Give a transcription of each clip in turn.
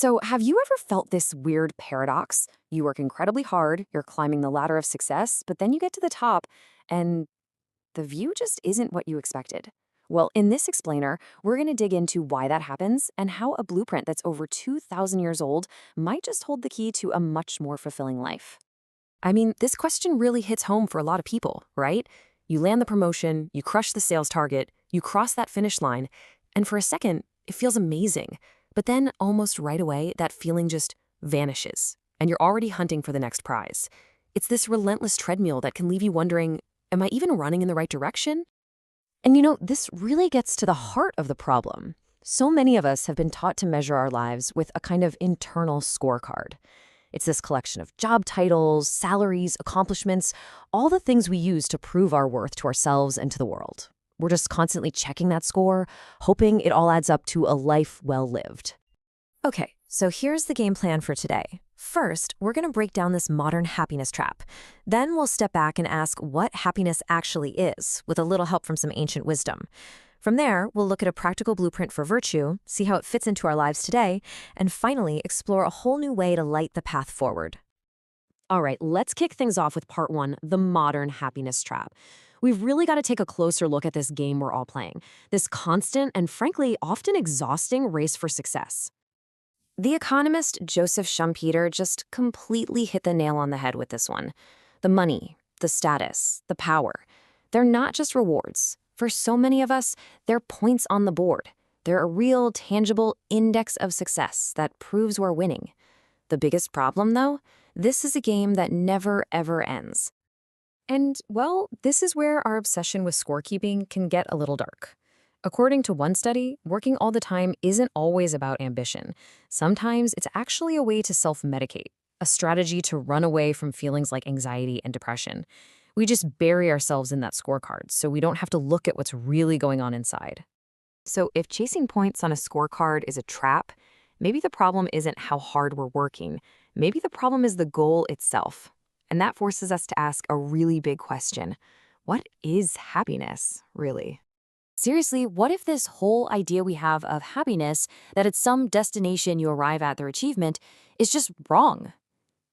So, have you ever felt this weird paradox? You work incredibly hard, you're climbing the ladder of success, but then you get to the top and the view just isn't what you expected. Well, in this explainer, we're going to dig into why that happens and how a blueprint that's over 2,000 years old might just hold the key to a much more fulfilling life. I mean, this question really hits home for a lot of people, right? You land the promotion, you crush the sales target, you cross that finish line, and for a second, it feels amazing. But then, almost right away, that feeling just vanishes, and you're already hunting for the next prize. It's this relentless treadmill that can leave you wondering, am I even running in the right direction? And this really gets to the heart of the problem. So many of us have been taught to measure our lives with a kind of internal scorecard. It's this collection of job titles, salaries, accomplishments, all the things we use to prove our worth to ourselves and to the world. We're just constantly checking that score, hoping it all adds up to a life well lived. Okay, so here's the game plan for today. First, we're going to break down this modern happiness trap. Then we'll step back and ask what happiness actually is, with a little help from some ancient wisdom. From there, we'll look at a practical blueprint for virtue, see how it fits into our lives today, and finally explore a whole new way to light the path forward. All right, let's kick things off with part one, the modern happiness trap. We've really got to take a closer look at this game we're all playing, this constant and frankly often exhausting race for success. The economist Joseph Schumpeter just completely hit the nail on the head with this one. The money, the status, the power, they're not just rewards. For so many of us, they're points on the board. They're a real, tangible index of success that proves we're winning. The biggest problem, though, this is a game that never, ever ends. And, well, this is where our obsession with scorekeeping can get a little dark. According to one study, working all the time isn't always about ambition. Sometimes it's actually a way to self-medicate, a strategy to run away from feelings like anxiety and depression. We just bury ourselves in that scorecard so we don't have to look at what's really going on inside. So if chasing points on a scorecard is a trap, maybe the problem isn't how hard we're working. Maybe the problem is the goal itself. And that forces us to ask a really big question. What is happiness, really? Seriously, what if this whole idea we have of happiness, that it's some destination you arrive at through achievement, is just wrong?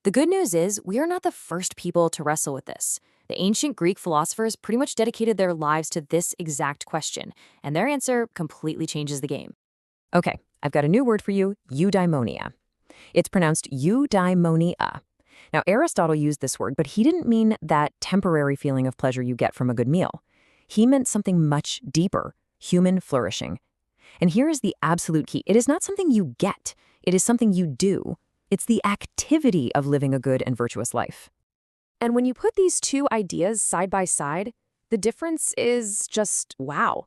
The good news is we are not the first people to wrestle with this. The ancient Greek philosophers pretty much dedicated their lives to this exact question, and their answer completely changes the game. Okay, I've got a new word for you, eudaimonia. It's pronounced eudaimonia. Now, Aristotle used this word, but he didn't mean that temporary feeling of pleasure you get from a good meal. He meant something much deeper, human flourishing. And here is the absolute key. It is not something you get. It is something you do. It's the activity of living a good and virtuous life. And when you put these two ideas side by side, the difference is just wow.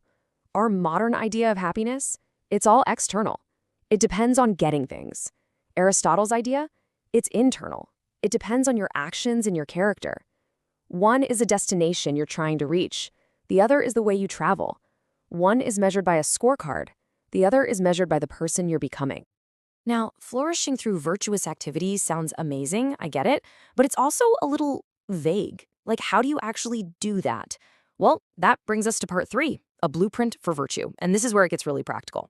Our modern idea of happiness, it's all external. It depends on getting things. Aristotle's idea, it's internal. It depends on your actions and your character. One is a destination you're trying to reach. The other is the way you travel. One is measured by a scorecard. The other is measured by the person you're becoming. Now, flourishing through virtuous activities sounds amazing, I get it, but it's also a little vague. Like, how do you actually do that? Well, that brings us to part three, a blueprint for virtue, and this is where it gets really practical.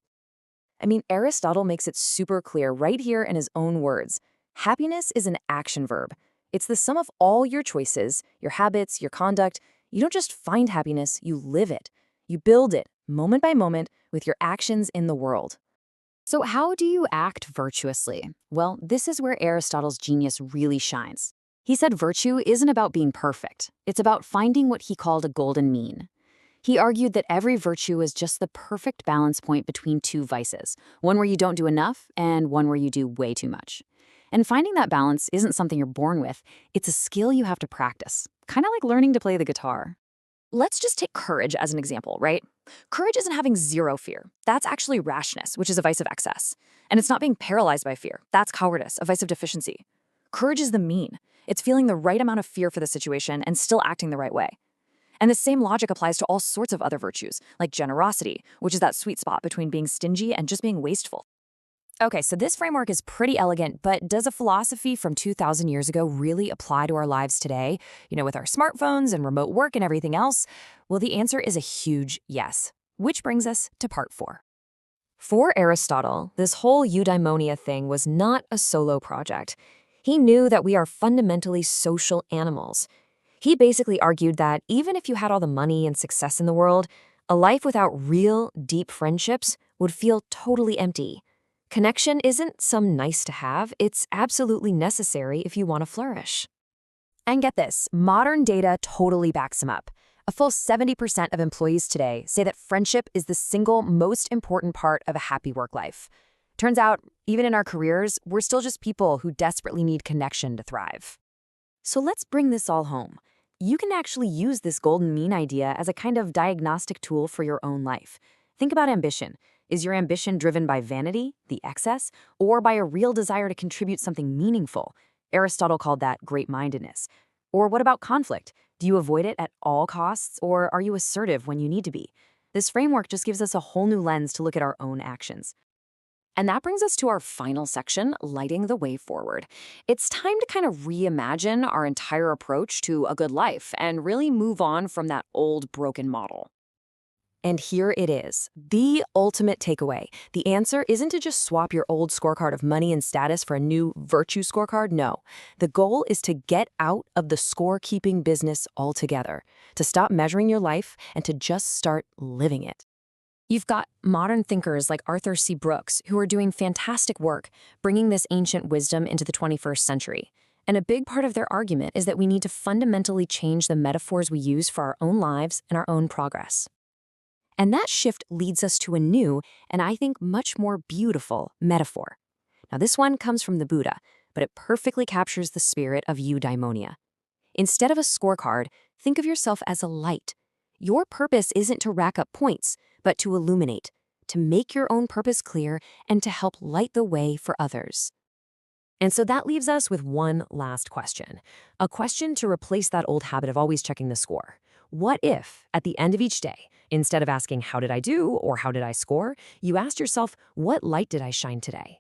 I mean, Aristotle makes it super clear right here in his own words. Happiness is an action verb. It's the sum of all your choices, your habits, your conduct. You don't just find happiness, you live it. You build it, moment by moment, with your actions in the world. So how do you act virtuously? Well, this is where Aristotle's genius really shines. He said virtue isn't about being perfect. It's about finding what he called a golden mean. He argued that every virtue is just the perfect balance point between two vices, one where you don't do enough and one where you do way too much. And finding that balance isn't something you're born with. It's a skill you have to practice, kind of like learning to play the guitar. Let's just take courage as an example, right? Courage isn't having zero fear. That's actually rashness, which is a vice of excess. And it's not being paralyzed by fear. That's cowardice, a vice of deficiency. Courage is the mean. It's feeling the right amount of fear for the situation and still acting the right way. And the same logic applies to all sorts of other virtues, like generosity, which is that sweet spot between being stingy and just being wasteful. Okay, so this framework is pretty elegant, but does a philosophy from 2,000 years ago really apply to our lives today? With our smartphones and remote work and everything else? Well, the answer is a huge yes, which brings us to part four. For Aristotle, this whole eudaimonia thing was not a solo project. He knew that we are fundamentally social animals. He basically argued that even if you had all the money and success in the world, a life without real, deep friendships would feel totally empty. Connection isn't some nice to have, it's absolutely necessary if you want to flourish. And get this, modern data totally backs him up. A full 70% of employees today say that friendship is the single most important part of a happy work life. Turns out, even in our careers, we're still just people who desperately need connection to thrive. So let's bring this all home. You can actually use this golden mean idea as a kind of diagnostic tool for your own life. Think about ambition. Is your ambition driven by vanity, the excess, or by a real desire to contribute something meaningful? Aristotle called that great-mindedness. Or what about conflict? Do you avoid it at all costs, or are you assertive when you need to be? This framework just gives us a whole new lens to look at our own actions. And that brings us to our final section, lighting the way forward. It's time to kind of reimagine our entire approach to a good life and really move on from that old broken model. And here it is, the ultimate takeaway. The answer isn't to just swap your old scorecard of money and status for a new virtue scorecard. No, the goal is to get out of the scorekeeping business altogether, to stop measuring your life and to just start living it. You've got modern thinkers like Arthur C. Brooks who are doing fantastic work bringing this ancient wisdom into the 21st century. And a big part of their argument is that we need to fundamentally change the metaphors we use for our own lives and our own progress. And that shift leads us to a new, and I think much more beautiful, metaphor. Now, this one comes from the Buddha, but it perfectly captures the spirit of eudaimonia. Instead of a scorecard, think of yourself as a light. Your purpose isn't to rack up points, but to illuminate, to make your own purpose clear, and to help light the way for others. And so that leaves us with one last question, a question to replace that old habit of always checking the score. What if, at the end of each day, instead of asking, how did I do or how did I score, you asked yourself, what light did I shine today?